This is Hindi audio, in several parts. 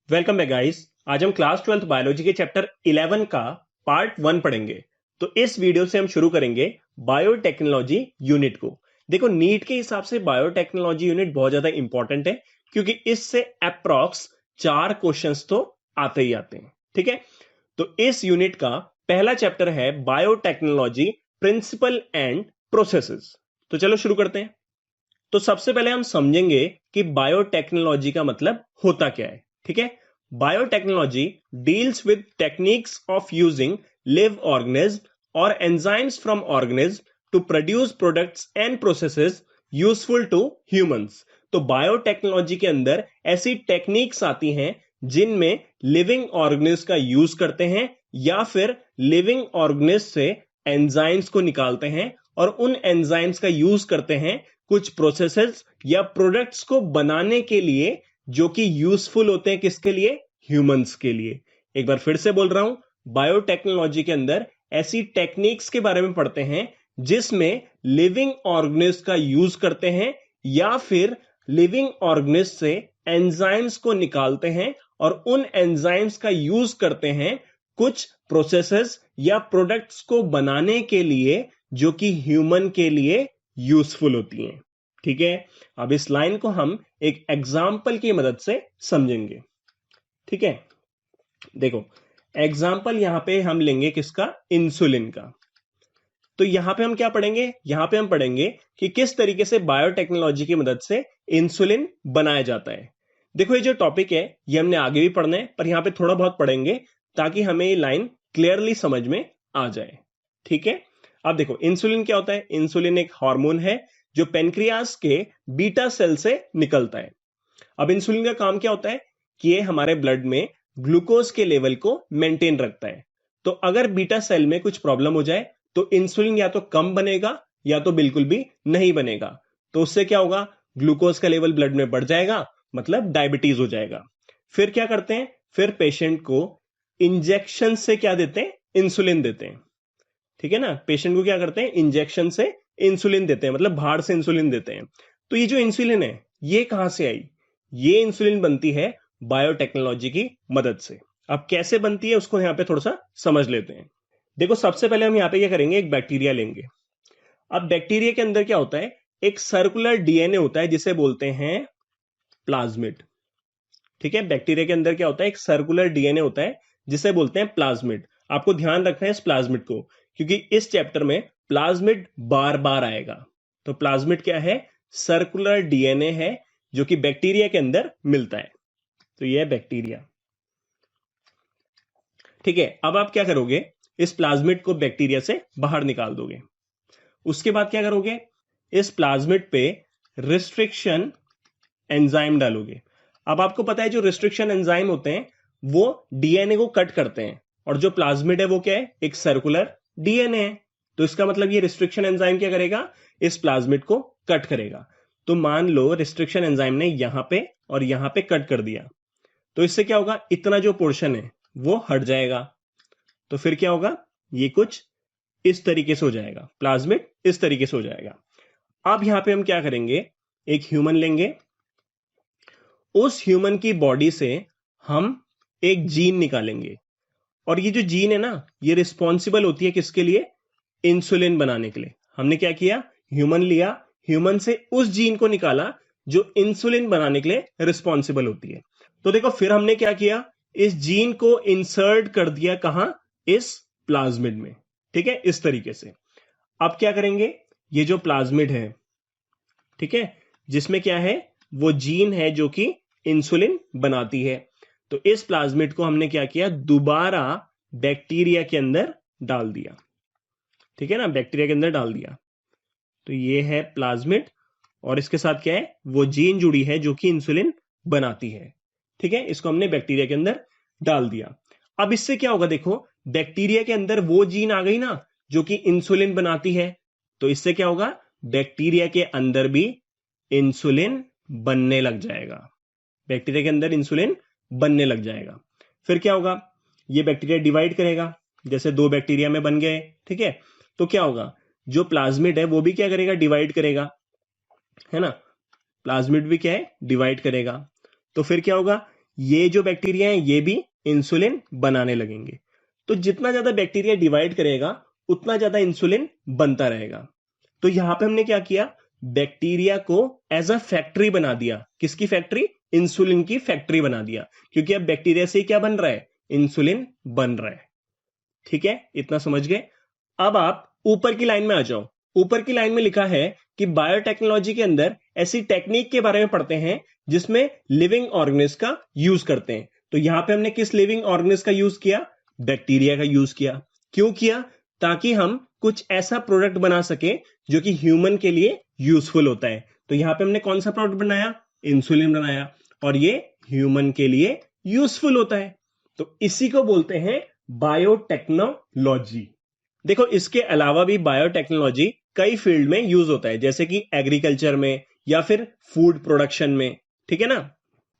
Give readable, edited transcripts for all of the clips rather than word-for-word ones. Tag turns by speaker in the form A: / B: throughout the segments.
A: Welcome back guys. आज हम क्लास 12th बायोलॉजी के चैप्टर 11 का पार्ट 1 पढ़ेंगे। तो इस वीडियो से हम शुरू करेंगे बायोटेक्नोलॉजी यूनिट को। देखो, नीट के हिसाब से बायोटेक्नोलॉजी यूनिट बहुत ज्यादा इंपॉर्टेंट है, क्योंकि इससे अप्रॉक्स 4 क्वेश्चंस तो आते ही आते हैं। ठीक है, तो इस यूनिट का पहला चैप्टर है बायोटेक्नोलॉजी प्रिंसिपल एंड प्रोसेसेस। तो चलो शुरू करते हैं। तो सबसे पहले हम समझेंगे कि बायोटेक्नोलॉजी का मतलब होता क्या है। ठीक है, biotechnology deals with techniques of using live organism और enzymes from organism to produce products and processes useful to humans. तो बायोटेक्नोलॉजी के अंदर ऐसी टेक्निक्स आती हैं जिनमें लिविंग ऑर्गेनिज्म का यूज करते हैं या फिर लिविंग ऑर्गेनिज्म से एंजाइम्स को निकालते हैं और उन एंजाइम्स का यूज करते हैं कुछ प्रोसेसेस या प्रोडक्ट्स को बनाने के लिए, जो कि यूजफुल होते हैं किसके लिए? ह्यूमंस के लिए। एक बार फिर से बोल रहा हूं, बायोटेक्नोलॉजी के अंदर ऐसी टेक्निक्स के बारे में पढ़ते हैं जिसमें लिविंग ऑर्गेनिज्म का यूज करते हैं या फिर लिविंग ऑर्गेनिज्म से एंजाइम्स को निकालते हैं और उन एंजाइम्स का यूज करते हैं कुछ प्रोसेसेस या प्रोडक्ट्स को बनाने के लिए, जो कि ह्यूमन के लिए यूजफुल होती हैं। ठीक है, अब इस लाइन को हम एक एग्जाम्पल की मदद से समझेंगे। ठीक है, देखो एग्जाम्पल यहां पे हम लेंगे किसका? इंसुलिन का। तो यहां पे हम क्या पढ़ेंगे? यहां पे हम पढ़ेंगे कि किस तरीके से बायोटेक्नोलॉजी की मदद से इंसुलिन बनाया जाता है। देखो, ये जो टॉपिक है ये हमने आगे भी पढ़ना है, पर यहां पे थोड़ा बहुत पढ़ेंगे ताकि हमें ये लाइन क्लियरली समझ में आ जाए। ठीक है, अब देखो इंसुलिन क्या होता है। इंसुलिन एक हार्मोन है जो पेनक्रियास के बीटा सेल से निकलता है। अब इंसुलिन का काम क्या होता है कि ये हमारे ब्लड में ग्लूकोज के लेवल को मेंटेन रखता है। तो अगर बीटा सेल में कुछ प्रॉब्लम हो जाए तो इंसुलिन या तो कम बनेगा या तो बिल्कुल भी नहीं बनेगा। तो उससे क्या होगा? ग्लूकोज का लेवल ब्लड में बढ़ जाएगा, मतलब डायबिटीज हो जाएगा। फिर क्या करते हैं? फिर पेशेंट को इंजेक्शन से क्या देते हैं? इंसुलिन देते हैं। ठीक है ना, पेशेंट को क्या करते हैं? इंजेक्शन से इंसुलिन देते हैं, मतलब बाहर से इंसुलिन देते हैं। तो ये जो इंसुलिन है ये कहां से आई? ये इंसुलिन बनती है बायोटेक्नोलॉजी की मदद से। अब कैसे बनती है उसको यहां पे थोड़ा सा समझ लेते हैं। देखो, सबसे पहले हम यहां पे क्या करेंगे, एक बैक्टीरिया लेंगे। अब बैक्टीरिया के अंदर क्या होता है? एक सर्कुलर डीएनए होता है जिसे बोलते हैं प्लाज्मिड। ठीक है, बैक्टीरिया के अंदर क्या होता है? एक सर्कुलर डीएनए होता है जिसे बोलते हैं प्लाज्मिड। आपको ध्यान रखना है इस प्लाज्मिड को, क्योंकि इस चैप्टर में प्लाज्मिड बार बार आएगा। तो प्लाज्मिड क्या है? सर्कुलर डीएनए है जो कि बैक्टीरिया के अंदर मिलता है। तो यह है बैक्टीरिया। ठीक है, अब आप क्या करोगे? इस प्लाज्मिड को बैक्टीरिया से बाहर निकाल दोगे। उसके बाद क्या करोगे? इस प्लाज्मिड पे रिस्ट्रिक्शन एंजाइम डालोगे। अब आपको पता है जो रिस्ट्रिक्शन एंजाइम होते हैं वो डीएनए को कट करते हैं, और जो प्लाज्मिड है वो क्या है? एक सर्कुलर डीएनए है। तो इसका मतलब ये रिस्ट्रिक्शन एंजाइम क्या करेगा? इस प्लाज्मिड को कट करेगा। तो मान लो रिस्ट्रिक्शन एंजाइम ने यहां पे और यहां पे कट कर दिया, तो इससे क्या होगा? इतना जो पोर्शन है वो हट जाएगा। तो फिर क्या होगा? ये कुछ इस तरीके से हो जाएगा, प्लाज्मिड इस तरीके से हो जाएगा। अब यहां पे हम क्या करेंगे? एक ह्यूमन लेंगे। उस ह्यूमन की बॉडी से हम एक जीन निकालेंगे, और ये जो जीन है ना, ये रिस्पॉन्सिबल होती है किसके लिए? इंसुलिन बनाने के लिए। हमने क्या किया? ह्यूमन लिया, ह्यूमन से उस जीन को निकाला जो इंसुलिन बनाने के लिए रिस्पॉन्सिबल होती है। तो देखो, फिर हमने क्या किया? इस जीन को इंसर्ट कर दिया कहां? इस प्लाज्मिड में। ठीक है, इस तरीके से। अब क्या करेंगे? ये जो प्लाज्मिड है, ठीक है, जिसमें क्या है? वो जीन है जो कि इंसुलिन बनाती है। तो इस प्लाज्मिड को हमने क्या किया? दोबारा बैक्टीरिया के अंदर डाल दिया। ठीक है ना, बैक्टीरिया के अंदर डाल दिया। तो ये है प्लाज्मिड, और इसके साथ क्या है? वो जीन जुड़ी है जो कि इंसुलिन बनाती है। ठीक है, इसको हमने बैक्टीरिया के अंदर डाल दिया। अब इससे क्या होगा? देखो, बैक्टीरिया के अंदर वो जीन आ गई ना जो कि इंसुलिन बनाती है। तो इससे क्या होगा? बैक्टीरिया के अंदर भी इंसुलिन बनने लग जाएगा। बैक्टीरिया के अंदर इंसुलिन बनने लग जाएगा। फिर क्या होगा? ये बैक्टीरिया डिवाइड करेगा, जैसे 2 बैक्टीरिया में बन गए। ठीक है, तो क्या होगा? जो प्लाज्मिड है वो भी क्या करेगा? डिवाइड करेगा, है ना। प्लाज्मिड भी क्या है? डिवाइड करेगा। तो फिर क्या होगा? ये जो बैक्टीरिया है ये भी इंसुलिन बनाने लगेंगे। तो जितना ज्यादा बैक्टीरिया डिवाइड करेगा उतना ज्यादा इंसुलिन बनता रहेगा। तो यहां पे हमने क्या किया, बैक्टीरिया को एज अ फैक्ट्री बना दिया। किसकी फैक्ट्री? इंसुलिन की फैक्ट्री बना दिया, क्योंकि अब बैक्टीरिया से क्या बन रहा है? इंसुलिन बन रहा है। ठीक है, इतना समझ गए। अब आप ऊपर की लाइन में आ जाओ। ऊपर की लाइन में लिखा है कि बायोटेक्नोलॉजी के अंदर ऐसी टेक्निक के बारे में पढ़ते हैं जिसमें लिविंग ऑर्गेनिज्म का यूज करते हैं। तो यहां पे हमने किस लिविंग ऑर्गेनिज्म का यूज किया? बैक्टीरिया का यूज किया। क्यों किया? ताकि हम कुछ ऐसा प्रोडक्ट बना सके जो कि ह्यूमन के लिए यूजफुल होता है। तो यहां पे हमने कौन सा प्रोडक्ट बनाया? इंसुलिन बनाया, और ये ह्यूमन के लिए यूजफुल होता है। तो इसी को बोलते हैं बायोटेक्नोलॉजी। देखो, इसके अलावा भी बायोटेक्नोलॉजी कई फील्ड में यूज होता है, जैसे कि एग्रीकल्चर में या फिर फूड प्रोडक्शन में। ठीक है ना?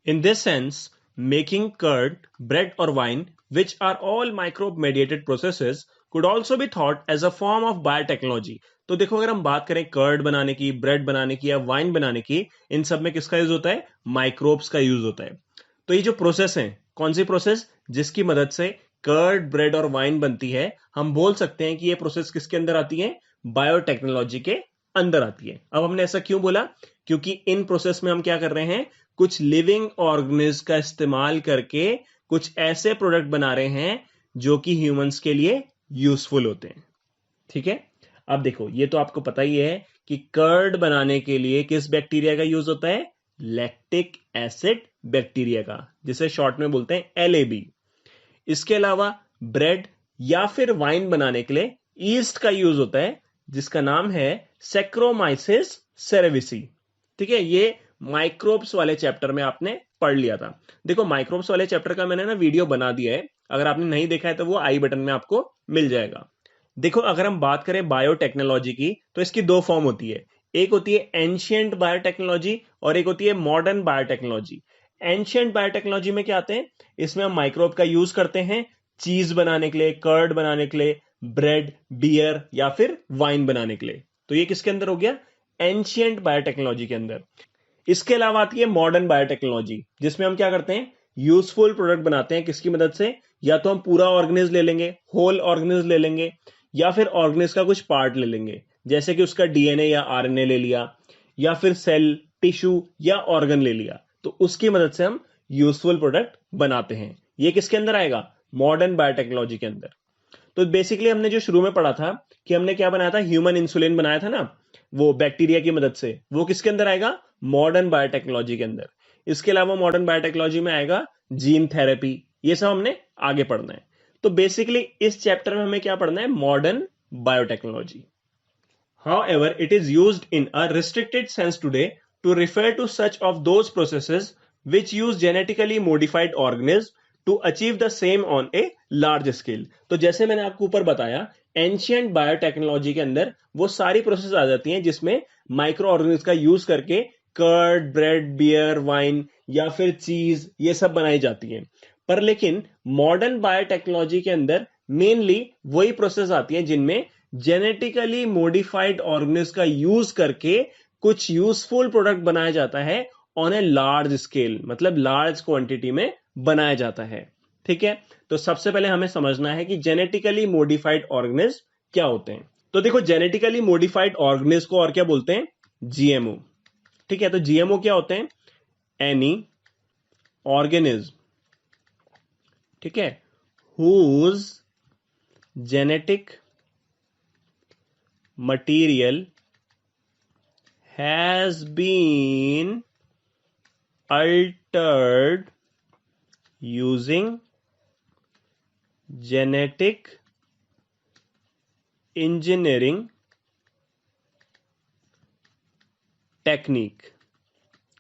A: In this sense, making curd, bread और wine, which are all microbe mediated processes, could also be thought as a form of biotechnology. तो देखो, अगर हम बात करें कर्ड बनाने की, ब्रेड बनाने की या वाइन बनाने की, इन सब में किसका यूज होता है? माइक्रोब्स का यूज होता है। तो ये जो प्रोसेस है, कौन सी प्रोसेस? जिसकी मदद से कर्ड, ब्रेड और वाइन बनती है, हम बोल सकते हैं कि ये प्रोसेस किसके अंदर आती है? बायोटेक्नोलॉजी के अंदर आती है। अब हमने ऐसा क्यों बोला? क्योंकि इन प्रोसेस में हम क्या कर रहे हैं? कुछ लिविंग ऑर्गेनिज्म का इस्तेमाल करके कुछ ऐसे प्रोडक्ट बना रहे हैं जो कि ह्यूमंस के लिए यूजफुल होते हैं। ठीक है, अब देखो, ये तो आपको पता ही है कि कर्ड बनाने के लिए किस बैक्टीरिया का यूज होता है? लैक्टिक एसिड बैक्टीरिया का, जिसे शॉर्ट में बोलते हैं LAB। इसके अलावा ब्रेड या फिर वाइन बनाने के लिए ईस्ट का यूज होता है, जिसका नाम है सैक्रोमाइसिस सेरेविसी। ठीक है, ये माइक्रोब्स वाले चैप्टर में आपने पढ़ लिया था। देखो, माइक्रोब्स वाले चैप्टर का मैंने ना वीडियो बना दिया है, अगर आपने नहीं देखा है तो वो आई बटन में आपको मिल जाएगा। देखो, अगर हम बात करें बायोटेक्नोलॉजी की, तो इसकी दो फॉर्म होती है। एक होती है एंशिएंट बायोटेक्नोलॉजी और एक होती है मॉडर्न बायोटेक्नोलॉजी। एंशिएंट बायोटेक्नोलॉजी में क्या आते हैं? इसमें हम माइक्रोब का यूज करते हैं चीज बनाने के लिए, कर्ड बनाने के लिए, ब्रेड, बियर या फिर वाइन बनाने के लिए। तो ये किसके अंदर हो गया? एंशिएंट बायोटेक्नोलॉजी के अंदर। इसके अलावा आती है मॉडर्न बायोटेक्नोलॉजी, जिसमें हम क्या करते हैं? यूजफुल प्रोडक्ट बनाते हैं। किसकी मदद से? या तो हम पूरा ऑर्गेनिज्म ले लेंगे, होल ऑर्गेनिज्म ले लेंगे, या फिर ऑर्गेनिज्म का कुछ पार्ट ले लेंगे, जैसे कि उसका DNA या RNA ले लिया, या फिर सेल, टिश्यू या ऑर्गन ले लिया। तो उसकी मदद से हम यूजफुल प्रोडक्ट बनाते हैं। ये किसके अंदर आएगा? मॉडर्न बायोटेक्नोलॉजी के अंदर। तो बेसिकली हमने जो शुरू में पढ़ा था कि हमने क्या बनाया था? ह्यूमन इंसुलिन बनाया था ना, वो बैक्टीरिया की मदद से। वो किसके अंदर आएगा? मॉडर्न बायोटेक्नोलॉजी के अंदर। इसके अलावा मॉडर्न बायोटेक्नोलॉजी में आएगा जीन थेरेपी। ये सब हमने आगे पढ़ना है। तो बेसिकली इस चैप्टर में हमें क्या पढ़ना है? Modern biotechnology. However, it is used in a restricted sense today to refer to such of those processes which use genetically modified organisms to achieve the same on a large scale. तो जैसे मैंने आपको ऊपर बताया, एंशियंट बायोटेक्नोलॉजी के अंदर वो सारी प्रोसेस आ जाती हैं जिसमें माइक्रो ऑर्गेनिज्म का यूज करके कर्ड, ब्रेड, बियर, वाइन या फिर चीज, ये सब बनाई जाती हैं। पर लेकिन मॉडर्न बायोटेक्नोलॉजी के अंदर मेनली वही प्रोसेस आती है जिनमें जेनेटिकली मॉडिफाइड ऑर्गेनिज्म का यूज करके कुछ यूजफुल प्रोडक्ट बनाया जाता है ऑन ए लार्ज स्केल, मतलब लार्ज क्वांटिटी में बनाया जाता है। ठीक है, तो सबसे पहले हमें समझना है कि जेनेटिकली मॉडिफाइड ऑर्गेनिज्म क्या होते हैं। तो देखो, जेनेटिकली मॉडिफाइड ऑर्गेनिज्म को और क्या बोलते हैं? GMO। ठीक है, तो GMO क्या होते हैं? एनी ऑर्गेनिज्म, ठीक है, whose genetic material has been altered using genetic engineering technique।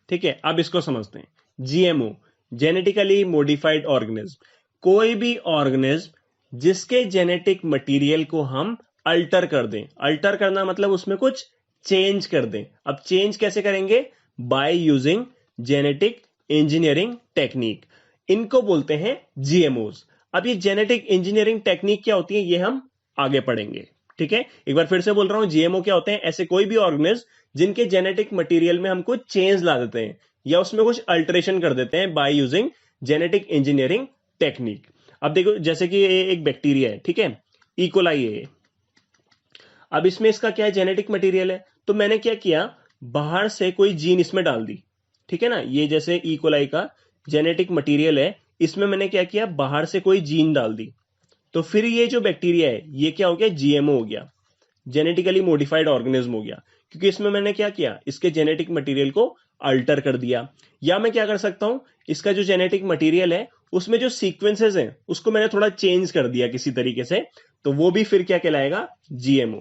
A: ठीक है, अब इसको समझते हैं। GMO, जेनेटिकली मॉडिफाइड ऑर्गेनिज्म, कोई भी ऑर्गेनिज्म जिसके जेनेटिक मटेरियल को हम अल्टर कर दें। अल्टर करना मतलब उसमें कुछ चेंज कर दें। अब चेंज कैसे करेंगे? By using genetic engineering technique. इनको बोलते हैं GMOs। अब ये जेनेटिक इंजीनियरिंग टेक्निक क्या होती है, ये हम आगे पढ़ेंगे। ठीक है, एक बार फिर से बोल रहा हूं, GMO क्या होते हैं? ऐसे कोई भी ऑर्गेनिज्म जिनके जेनेटिक मटेरियल में हम कुछ चेंज ला देते हैं या उसमें कुछ अल्टरेशन कर देते हैं by using genetic engineering technique. अब देखो जैसे कि ये एक बैक्टीरिया है, ठीक है, इकोलाई है। अब इसमें इसका क्या है, जेनेटिक मटेरियल है। तो मैंने क्या किया, बाहर से कोई जीन इसमें डाल दी, ठीक है ना। ये जैसे इकोलाई का जेनेटिक मटेरियल है, इसमें मैंने क्या किया, बाहर से कोई जीन डाल दी। तो फिर ये जो बैक्टीरिया है ये क्या हो गया, जीएमओ हो गया, जेनेटिकली मॉडिफाइड ऑर्गेनिज्म हो गया, क्योंकि इसमें मैंने क्या किया, इसके जेनेटिक मटेरियल को अल्टर कर दिया। या मैं क्या कर सकता हूं, इसका जो जेनेटिक मटेरियल है उसमें जो सीक्वेंसेस हैं उसको मैंने थोड़ा चेंज कर दिया किसी तरीके से, तो वो भी फिर क्या कहलाएगा, GMO.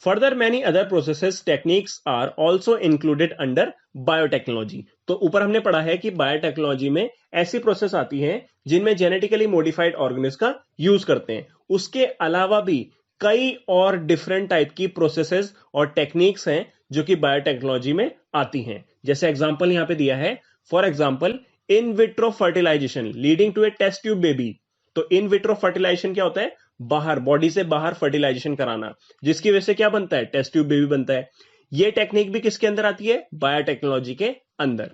A: Further many other processes techniques are also included under biotechnology. तो ऊपर हमने पढ़ा है कि बायोटेक्नोलॉजी में ऐसी प्रोसेस आती है जिनमें जेनेटिकली मॉडिफाइड ऑर्गेनिज्म का यूज करते हैं। उसके अलावा भी कई और डिफरेंट टाइप की प्रोसेसेस और टेक्निक्स हैं जो कि बायोटेक्नोलॉजी में आती हैं। जैसे एग्जांपल यहां पे दिया है, for example in vitro fertilization leading to a test tube baby. तो इन विट्रो फर्टिलाइजेशन क्या होता है, बाहर, बॉडी से बाहर फर्टिलाइजेशन कराना, जिसकी वजह से क्या बनता है, टेस्ट ट्यूब बेबी बनता है। ये टेक्निक भी किसके अंदर आती है, बायोटेक्नोलॉजी के अंदर।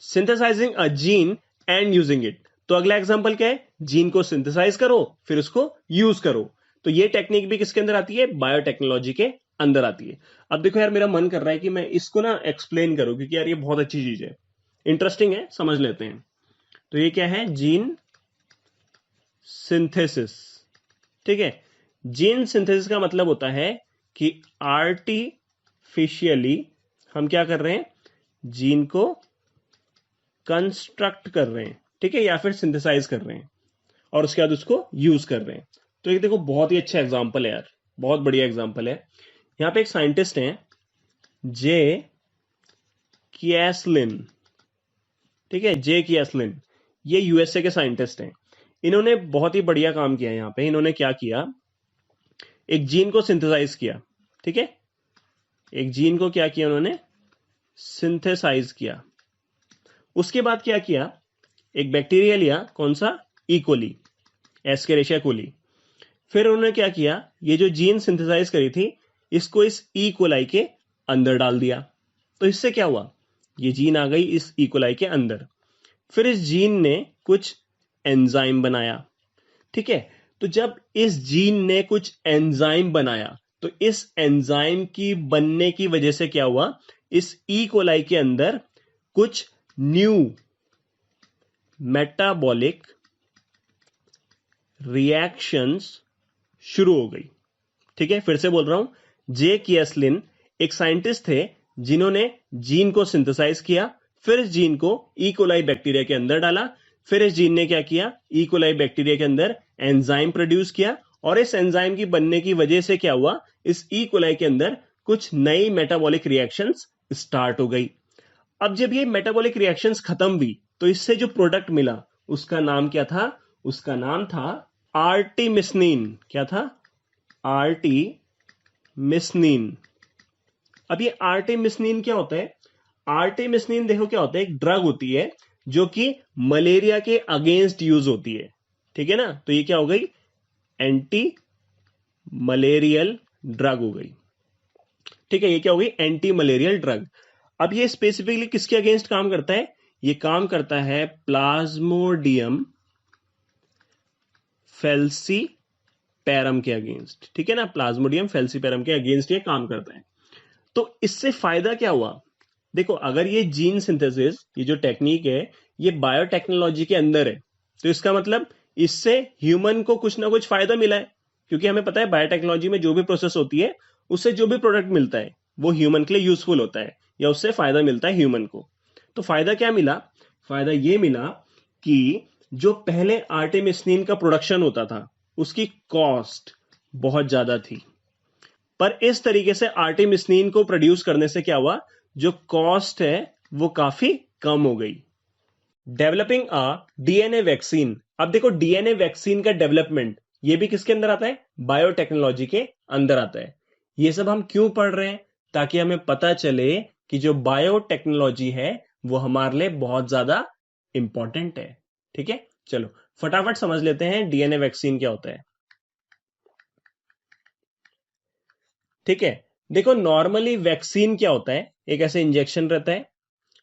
A: Synthesising a gene and using it. तो अगला एग्जांपल क्या है, जीन को सिंथेसाइज करो फिर उसको यूज करो। तो ये टेक्निक भी किसके अंदर आती है, बायोटेक्नोलॉजी के अंदर आती है। अब देखो यार, मेरा मन कर रहा है कि मैं इसको ना एक्सप्लेन करूं, क्योंकि यार ये बहुत अच्छी चीज है, इंटरेस्टिंग है, समझ लेते हैं। तो ये क्या है, जीन सिंथेसिस, ठीक है। जीन सिंथेसिस का मतलब होता है कि आर्टिफिशियली हम क्या कर रहे हैं, जीन को कंस्ट्रक्ट कर रहे हैं, ठीक है, या फिर सिंथेसाइज कर रहे हैं और उसके बाद उसको यूज कर रहे हैं। तो ये देखो बहुत ही अच्छा एग्जांपल है यार, बहुत बढ़िया एग्जांपल है। यहां पे एक साइंटिस्ट हैं, जे किएसलिन, ठीक है, जे किएसलिन, ये यूएसए के साइंटिस्ट हैं। इन्होंने बहुत ही बढ़िया काम किया। यहां पे इन्होंने क्या किया, एक जीन को सिंथेसाइज किया, ठीक है, एक जीन को क्या किया उन्होंने, सिंथेसाइज किया। उसके बाद क्या किया, एक बैक्टीरिया लिया, कौन सा, इकोली, एस्केरिशिया कोली। फिर उन्होंने क्या किया, ये जो जीन सिंथेसाइज करी थी इसको इस ई कोलाई के अंदर डाल दिया। तो इससे क्या हुआ, ये जीन आ गई इस ई कोलाई के अंदर। फिर इस जीन ने कुछ एंजाइम बनाया, ठीक है। तो जब इस जीन ने कुछ एंजाइम बनाया तो इस एंजाइम की बनने की वजह से क्या हुआ, इस ई कोलाई के अंदर कुछ न्यू मेटाबॉलिक रिएक्शंस शुरू हो गई, ठीक है। फिर से बोल रहा हूं, जे किएसलिन एक साइंटिस्ट थे जिन्होंने जीन को सिंथेसाइज किया, फिर इस जीन को ई कोलाई बैक्टीरिया के अंदर डाला। फिर इस जीन ने क्या किया, ई कोलाई बैक्टीरिया के अंदर एंजाइम प्रोड्यूस किया, और इस एंजाइम की बनने की वजह से क्या हुआ, इस ई कोलाई के अंदर कुछ नई मेटाबॉलिक रिएक्शंस स्टार्ट हो गई। अब जब ये मेटाबॉलिक रिएक्शंस खत्म हुई तो इससे जो प्रोडक्ट मिला उसका नाम क्या था, उसका नाम था आर्टिमिसनिन। क्या था, आर्टिमिसनिन। अब ये आर्टिमिसनिन क्या होता है, आर्टिमिसनिन देखो क्या होता है, एक ड्रग होती है जो कि मलेरिया के अगेंस्ट यूज होती है, ठीक है ना। तो ये क्या हो गई, एंटी मलेरियल ड्रग हो गई, ठीक है। ये क्या हो गई, एंटी मलेरियल ड्रग। अब ये स्पेसिफिकली किसके अगेंस्ट काम करता है, ये काम करता है प्लाज्मोडियम फेल्सीपैरम के अगेंस्ट, ठीक है ना, प्लाज्मोडियम फेल्सीपैरम के अगेंस्ट ये काम करता है। तो इससे फायदा क्या हुआ, देखो अगर ये जीन सिंथेसिस, ये जो टेक्निक है ये बायोटेक्नोलॉजी के अंदर है, तो इसका मतलब इससे ह्यूमन को कुछ ना कुछ फायदा मिला है। क्योंकि हमें पता है बायोटेक्नोलॉजी में जो भी प्रोसेस होती है उससे जो भी प्रोडक्ट मिलता है वो ह्यूमन के लिए यूजफुल होता है, या उससे फायदा मिलता है ह्यूमन को। तो फायदा क्या मिला, फायदा ये मिला कि जो पहले आर्टेमिसनिन का प्रोडक्शन होता था उसकी कॉस्ट बहुत ज्यादा थी, पर इस तरीके से आर्टेमिसनिन को प्रोड्यूस करने से क्या हुआ, जो कॉस्ट है वो काफी कम हो गई। Developing a DNA vaccine. अब देखो डीएनए वैक्सीन का डेवलपमेंट ये भी किसके अंदर आता है, बायोटेक्नोलॉजी के अंदर आता है। ये सब हम क्यों पढ़ रहे हैं, ताकि हमें पता चले कि जो बायोटेक्नोलॉजी है वो हमारे लिए बहुत ज्यादा इंपॉर्टेंट है, ठीक है। चलो फटाफट समझ लेते हैं डीएनए वैक्सीन क्या होता है, ठीक है। देखो नॉर्मली वैक्सीन क्या होता है, एक ऐसे इंजेक्शन रहता है,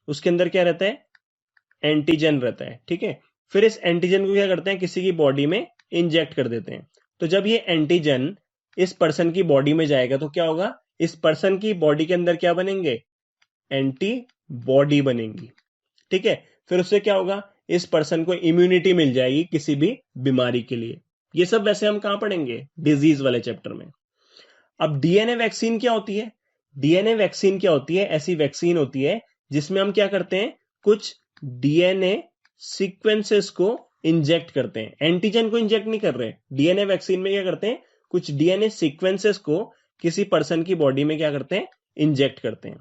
A: उसके अंदर क्या रहता है, एंटीजन रहता है, ठीक है। फिर इस एंटीजन को क्या करते हैं, किसी की बॉडी में इंजेक्ट कर देते हैं। तो जब ये एंटीजन इस पर्सन की बॉडी में जाएगा तो क्या होगा, इस पर्सन की बॉडी के अंदर क्या बनेंगे, एंटीबॉडी बनेंगी, ठीक है। फिर उससे क्या होगा, इस पर्सन को इम्यूनिटी मिल जाएगी किसी भी बीमारी के लिए। ये सब वैसे हम कहां पढ़ेंगे, डिजीज वाले चैप्टर में। अब डीएनए वैक्सीन क्या होती है, डीएनए वैक्सीन क्या होती है, ऐसी वैक्सीन होती है जिसमें हम क्या करते हैं, कुछ डीएनए सीक्वेंसेस को इंजेक्ट करते हैं, एंटीजन को इंजेक्ट नहीं कर रहे। डीएनए वैक्सीन में क्या करते हैं, कुछ डीएनए सीक्वेंसेस को किसी पर्सन की बॉडी में क्या करते हैं, इंजेक्ट करते हैं।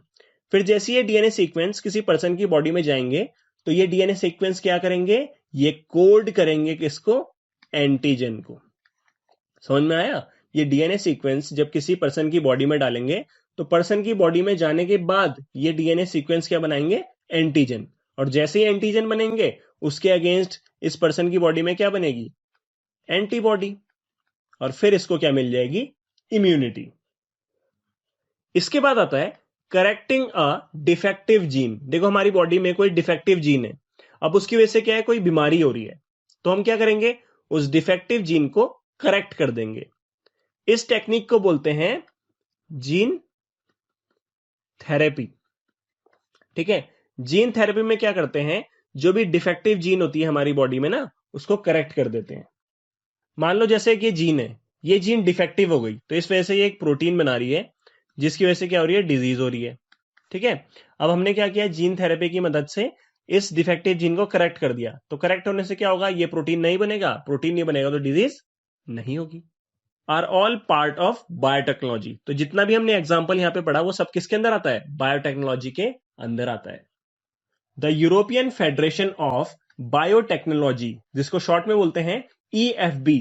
A: फिर जैसे ये डीएनए सीक्वेंस किसी पर्सन की बॉडी में जाएंगे तो ये डीएनए सीक्वेंस क्या करेंगे, ये कोड करेंगे किसको, एंटीजन को। समझ में आया। ये डीएनए सीक्वेंस जब किसी पर्सन की बॉडी में डालेंगे तो पर्सन की बॉडी में जाने के बाद ये डीएनए सीक्वेंस क्या बनाएंगे, एंटीजन। और जैसे ही एंटीजन बनेंगे उसके अगेंस्ट इस पर्सन की बॉडी में क्या बनेगी, एंटीबॉडी। और फिर इसको क्या मिल जाएगी, इम्यूनिटी। इसके बाद आता है करेक्टिंग अ डिफेक्टिव जीन। देखो हमारी बॉडी में कोई डिफेक्टिव जीन है, अब उसकी वजह से क्या है, कोई बीमारी हो रही है, तो हम क्या करेंगे, उस डिफेक्टिव जीन को करेक्ट कर देंगे। इस टेक्निक को बोलते हैं जीन थेरेपी, ठीक है। जीन थेरेपी में क्या करते हैं, जो भी डिफेक्टिव जीन होती है हमारी बॉडी में ना, उसको करेक्ट कर देते हैं। मान लो जैसे कि ये जीन है, ये जीन डिफेक्टिव हो गई तो इस वजह से ये एक प्रोटीन बना रही है जिसकी वजह से क्या हो रही है, डिजीज हो रही है, ठीक है। अब हमने क्या किया, जीन थेरेपी की मदद से इस डिफेक्टिव जीन को करेक्ट कर दिया। तो करेक्ट होने से क्या होगा, ये प्रोटीन नहीं बनेगा, प्रोटीन नहीं बनेगा तो डिजीज नहीं होगी। Are all part of biotechnology. तो जितना भी हमने एग्जाम्पल यहां पे पढ़ा वो सब किसके अंदर आता है, बायोटेक्नोलॉजी के अंदर आता है। The European federation of biotechnology, जिसको शॉर्ट में बोलते हैं EFB,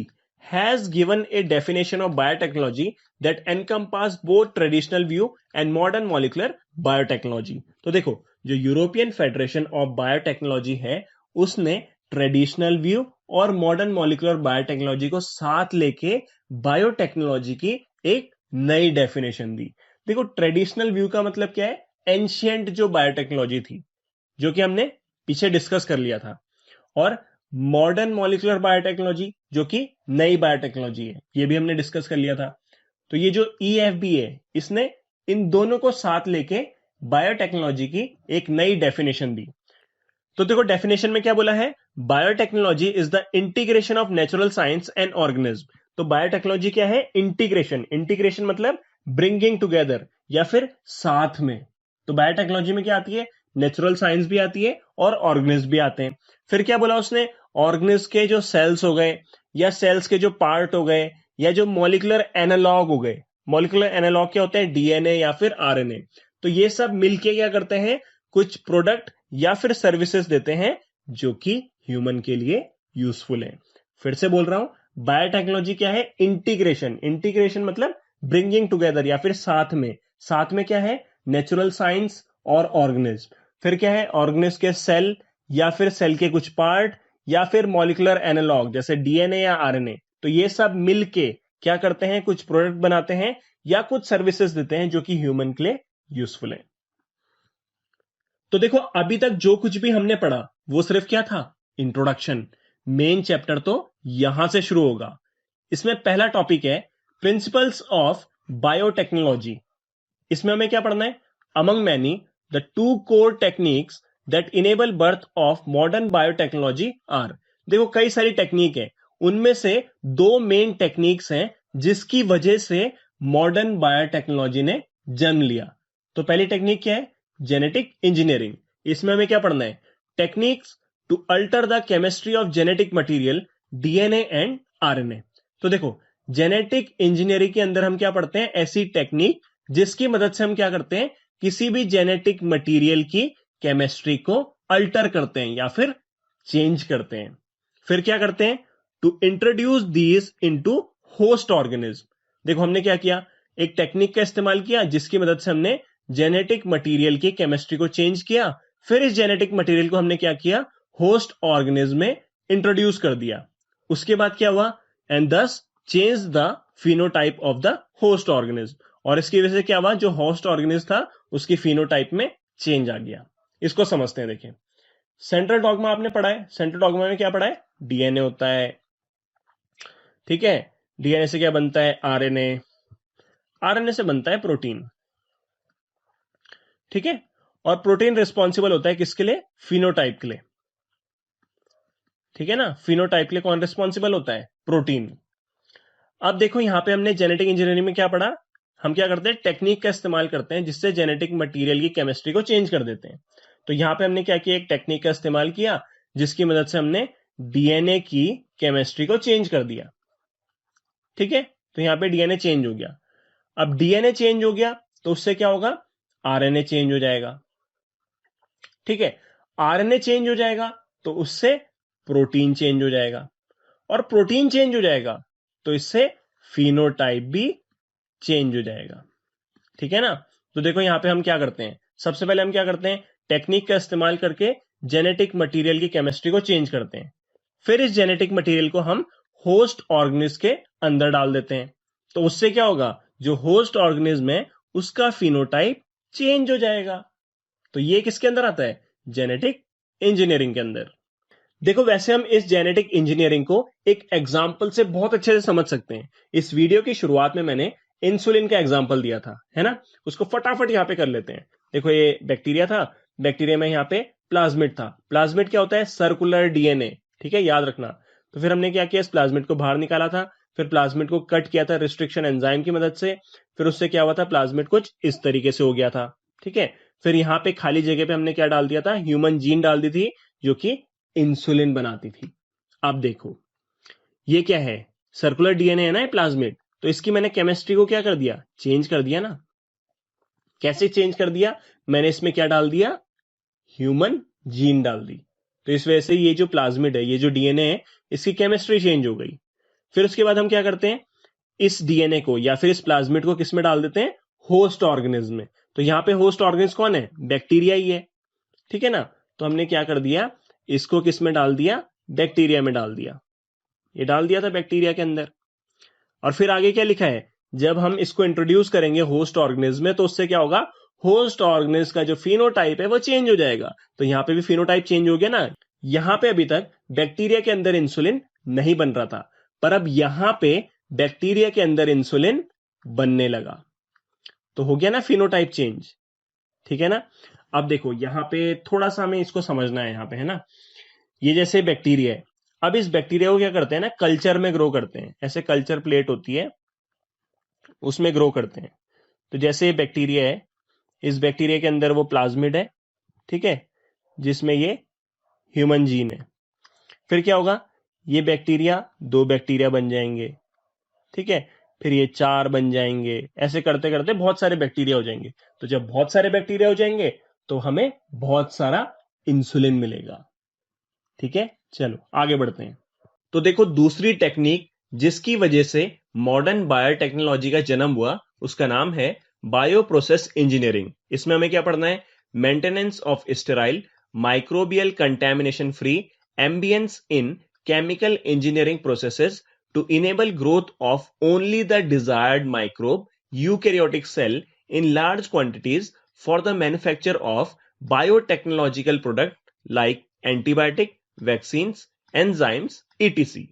A: has given a definition of biotechnology that encompass both traditional view and modern molecular biotechnology। तो देखो जो यूरोपियन फेडरेशन ऑफ बायोटेक्नोलॉजी है उसने ट्रेडिशनल व्यू और मॉडर्न मॉलिक्यूलर बायोटेक्नोलॉजी को साथ लेके बायोटेक्नोलॉजी की एक नई डेफिनेशन दी। देखो ट्रेडिशनल व्यू का मतलब क्या है, एंशियंट जो बायोटेक्नोलॉजी थी जो कि हमने पीछे डिस्कस कर लिया था, और मॉडर्न मॉलिक्यूलर बायोटेक्नोलॉजी जो कि नई बायोटेक्नोलॉजी है, ये भी हमने डिस्कस कर लिया था। तो ये जो EFB है इसने इन दोनों को साथ लेके बायोटेक्नोलॉजी की एक नई डेफिनेशन दी। तो देखो डेफिनेशन में क्या बोला है, biotechnology is the integration of natural science and organism. तो बायोटेक्नोलॉजी क्या है, इंटीग्रेशन। इंटीग्रेशन मतलब ब्रिंगिंग टुगेदर या फिर साथ में। तो बायोटेक्नोलॉजी में क्या आती है, नेचुरल साइंस भी आती है और ऑर्गेनिज्म भी आते हैं। फिर क्या बोला उसने, ऑर्गेनिज्म के जो सेल्स हो गए या सेल्स के जो पार्ट हो गए या जो मॉलिक्यूलर एनालॉग हो गए। मॉलिक्यूलर एनालॉग क्या होते हैं, डीएनए या फिर आरएनए। तो ये सब मिलके क्या करते हैं, कुछ प्रोडक्ट या फिर सर्विसेज देते हैं जो कि ह्यूमन के लिए यूजफुल है। फिर से बोल रहा हूं, बायोटेक्नोलॉजी क्या है, इंटीग्रेशन। इंटीग्रेशन मतलब ब्रिंगिंग टुगेदर या फिर साथ में। साथ में क्या है, नेचुरल साइंस और ऑर्गेनिज्म। फिर क्या है, ऑर्गेनिज्म के सेल या फिर सेल के कुछ पार्ट या फिर मॉलिक्यूलर एनालॉग जैसे डीएनए या आरएनए। तो ये सब मिलके क्या करते हैं, कुछ प्रोडक्ट बनाते हैं या कुछ सर्विसेज देते हैं जो कि ह्यूमन के लिए यूजफुल है। तो देखो अभी तक जो कुछ भी हमने पढ़ा वो सिर्फ क्या था, इंट्रोडक्शन। मेन चैप्टर तो यहां से शुरू होगा। इसमें पहला टॉपिक है प्रिंसिपल्स ऑफ बायोटेक्नोलॉजी। इसमें हमें क्या पढ़ना है, among many the two core techniques that enable birth of modern biotechnology are. देखो कई सारी टेक्निक है, उनमें से दो मेन टेक्निक्स हैं जिसकी वजह से मॉडर्न बायोटेक्नोलॉजी ने जन्म लिया। तो पहली टेक्निक क्या है, जेनेटिक इंजीनियरिंग। इसमें हमें क्या पढ़ना है, techniques to alter the chemistry of genetic material DNA and RNA. तो देखो जेनेटिक इंजीनियरिंग के अंदर हम क्या पढ़ते हैं, ऐसी टेक्निक जिसकी मदद से हम क्या करते हैं, किसी भी जेनेटिक मटेरियल की केमिस्ट्री को अल्टर करते हैं या फिर चेंज करते हैं। फिर क्या करते हैं, to introduce these into host organism. देखो हमने क्या किया, एक टेक्निक का इस्तेमाल किया जिसकी मदद से हमने जेनेटिक मटेरियल की केमिस्ट्री को चेंज किया। फिर इस जेनेटिक मटेरियल को हमने क्या किया, होस्ट ऑर्गेनिज्म में इंट्रोड्यूस कर दिया। उसके बाद क्या हुआ, एंड दस change the phenotype of the host organism. और इसकी वजह से क्या हुआ, जो होस्ट ऑर्गेनिज्म था उसकी फिनोटाइप में चेंज आ गया। इसको समझते हैं। देखें सेंट्रल डॉगमा आपने पढ़ा है, सेंट्रल डॉगमा में क्या पढ़ा है? डीएनए होता है, ठीक है। डीएनए से क्या बनता है? आरएनए, आरएनए से बनता है प्रोटीन, ठीक है। और प्रोटीन रिस्पॉन्सिबल होता है किसके लिए? फिनोटाइप के लिए, ठीक है ना। फिनोटाइप के लिए कौन रिस्पॉन्सिबल होता है? प्रोटीन। अब देखो यहां पे हमने जेनेटिक इंजीनियरिंग में क्या पढ़ा? हम क्या करते हैं? टेक्निक का इस्तेमाल करते हैं जिससे जेनेटिक मटेरियल की केमिस्ट्री को चेंज कर देते हैं। तो यहां पे हमने क्या किया? एक टेक्निक का इस्तेमाल किया जिसकी मदद से हमने डीएनए की केमिस्ट्री को चेंज कर दिया, ठीक है। तो यहां पे डीएनए चेंज हो गया। अब डीएनए चेंज हो गया तो उससे क्या होगा? आरएनए चेंज हो जाएगा, ठीक है। आरएनए चेंज हो जाएगा तो उससे प्रोटीन चेंज हो जाएगा, और प्रोटीन चेंज हो जाएगा तो इससे फिनोटाइप भी चेंज हो जाएगा, ठीक है ना। तो देखो यहां पे हम क्या करते हैं? सबसे पहले हम क्या करते हैं? टेक्निक का इस्तेमाल करके जेनेटिक मटेरियल की केमिस्ट्री को चेंज करते हैं। फिर इस जेनेटिक मटेरियल को हम होस्ट ऑर्गेनिज्म के अंदर डाल देते हैं। तो उससे क्या होगा? जो होस्ट ऑर्गेनिज्म है उसका फिनोटाइप चेंज हो जाएगा। तो ये किसके अंदर आता है? जेनेटिक इंजीनियरिंग के अंदर। देखो वैसे हम इस जेनेटिक इंजीनियरिंग को एक एग्जाम्पल से बहुत अच्छे से समझ सकते हैं। इस वीडियो की शुरुआत में मैंने इंसुलिन का एग्जाम्पल दिया था, है ना। उसको फटाफट यहां पे कर लेते हैं। देखो ये बैक्टीरिया था, बैक्टीरिया में यहां पे प्लाज्मिड था। प्लाज्मिड क्या होता है? सर्कुलर डीएनए, ठीक है, याद रखना। तो फिर हमने क्या किया? इस प्लाज्मिड को बाहर निकाला था, फिर प्लाज्मिड को कट किया था रिस्ट्रिक्शन एंजाइम की मदद से। फिर उससे क्या हुआ था? प्लाज्मिड कुछ इस तरीके से हो गया था, ठीक है। फिर यहां पे खाली जगह पे हमने क्या डाल दिया था? ह्यूमन जीन डाल दी थी जो कि इंसुलिन बनाती थी। अब देखो ये क्या है? सर्कुलर डीएनए है ना ये प्लाज्मिड। तो इसकी मैंने केमिस्ट्री को क्या कर दिया? चेंज कर दिया ना। कैसे चेंज कर दिया? मैंने इसमें क्या डाल दिया? ह्यूमन जीन डाल दी। तो इस वजह से ये जो प्लाज्मिड है, ये जो डीएनए है, इसकी केमिस्ट्री चेंज हो गई। फिर उसके बाद हम क्या करते हैं? इस डीएनए को या फिर इस प्लाज्मिड को किस में डाल देते हैं? होस्ट ऑर्गेनिज्म में। तो यहां पे होस्ट ऑर्गेनिज्म कौन है? बैक्टीरिया ही है, ठीक है ना। तो हमने क्या कर दिया? इसको किस में डाल दिया? बैक्टीरिया में डाल दिया। ये डाल दिया था बैक्टीरिया के अंदर। और फिर आगे क्या लिखा है? जब हम इसको इंट्रोड्यूस करेंगे होस्ट ऑर्गेनिज्म में तो उससे क्या होगा? होस्ट ऑर्गेनिज्म का जो फिनोटाइप है वो चेंज हो जाएगा। तो यहां पे भी फिनोटाइप चेंज हो गया ना। यहां पे अभी तक बैक्टीरिया के अंदर इंसुलिन नहीं बन रहा था, पर अब यहां पे बैक्टीरिया के अंदर इंसुलिन बनने लगा। तो हो गया ना फिनोटाइप चेंज, ठीक है ना। अब देखो यहां पे थोड़ा सा हमें इसको समझना है, यहां पे है ना। ये जैसे बैक्टीरिया है, अब इस बैक्टीरिया को क्या करते हैं ना? कल्चर में ग्रो करते हैं। ऐसे कल्चर प्लेट होती है, उसमें ग्रो करते हैं। तो जैसे ये बैक्टीरिया है, इस बैक्टीरिया के अंदर वो प्लाज्मिड है, ठीक है, जिसमें ये ह्यूमन जीन है। फिर क्या होगा? ये बैक्टीरिया 2 बैक्टीरिया बन जाएंगे, ठीक है। फिर ये 4 बन जाएंगे। ऐसे करते करते बहुत सारे बैक्टीरिया हो जाएंगे। तो जब बहुत सारे बैक्टीरिया हो जाएंगे तो हमें बहुत सारा इंसुलिन मिलेगा, ठीक है। चलो आगे बढ़ते हैं। तो देखो दूसरी टेक्निक जिसकी वजह से मॉडर्न बायोटेक्नोलॉजी का जन्म हुआ उसका नाम है बायो प्रोसेस इंजीनियरिंग। इसमें हमें क्या पढ़ना है? Maintenance of sterile microbial contamination free ambience in chemical engineering processes to enable growth of only the desired microbe eukaryotic cell in large quantities for the manufacture of biotechnological product like antibiotic, vaccines, enzymes, etc.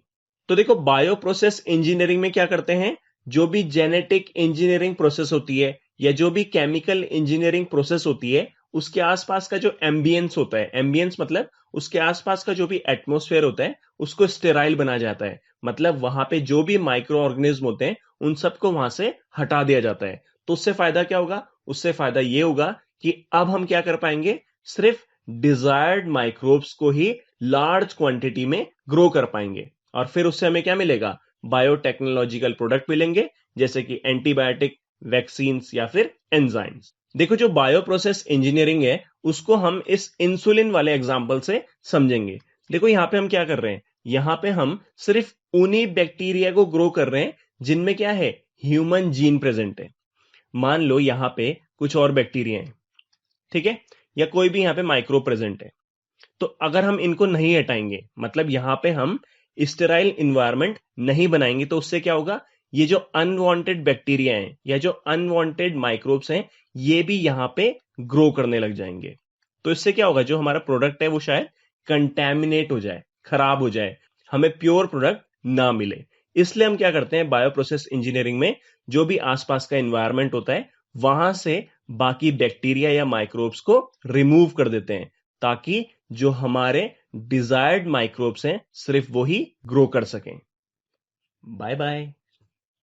A: तो देखो बायो प्रोसेस इंजीनियरिंग में क्या करते हैं? जो भी जेनेटिक इंजीनियरिंग प्रोसेस होती है या जो भी केमिकल इंजीनियरिंग प्रोसेस होती है उसके आसपास का जो एम्बियंस होता है, एम्बियंस मतलब उसके आसपास का जो भी एटमॉस्फेयर होता है उसको स्टेराइल बनाया जाता है। मतलब वहां पे जो भी माइक्रो ऑर्गेनिज्म होते हैं उन सबको वहां से हटा दिया जाता है। तो उससे फायदा क्या होगा? उससे फायदा ये होगा कि अब हम क्या कर पाएंगे? सिर्फ डिजायर्ड माइक्रोब्स को ही लार्ज क्वांटिटी में ग्रो कर पाएंगे। और फिर उससे हमें क्या मिलेगा? बायोटेक्नोलॉजिकल प्रोडक्ट मिलेंगे, जैसे कि एंटीबायोटिक, वैक्सीन्स या फिर एंजाइम्स। देखो जो बायो प्रोसेस इंजीनियरिंग है उसको हम इस इंसुलिन वाले एग्जांपल से समझेंगे। देखो यहां पे हम क्या कर रहे हैं? यहां पे हम सिर्फ उन्हीं बैक्टीरिया को ग्रो कर रहे हैं जिनमें क्या है? ह्यूमन जीन प्रेजेंट है। मान लो यहां पे कुछ और बैक्टीरिया हैं, ठीक है, या कोई भी यहां पे माइक्रो प्रेजेंट है। तो अगर हम इनको नहीं हटाएंगे, मतलब यहां पे हम स्टेराइल इन्वायरमेंट नहीं बनाएंगे, तो उससे क्या होगा? ये जो अनवांटेड बैक्टीरिया हैं या जो अनवांटेड माइक्रोब्स हैं ये भी यहां पे ग्रो करने लग जाएंगे। तो इससे क्या होगा? जो हमारा प्रोडक्ट है वो शायद कंटैमिनेट हो जाए, खराब हो जाए, हमें प्योर प्रोडक्ट ना मिले। इसलिए हम क्या करते हैं, बायो प्रोसेस इंजीनियरिंग में जो भी आसपास का एनवायरनमेंट होता है वहां से बाकी बैक्टीरिया या माइक्रोब्स को रिमूव कर देते हैं, ताकि जो हमारे डिजायर्ड माइक्रोब्स हैं सिर्फ वो ही ग्रो कर सकें। Bye bye.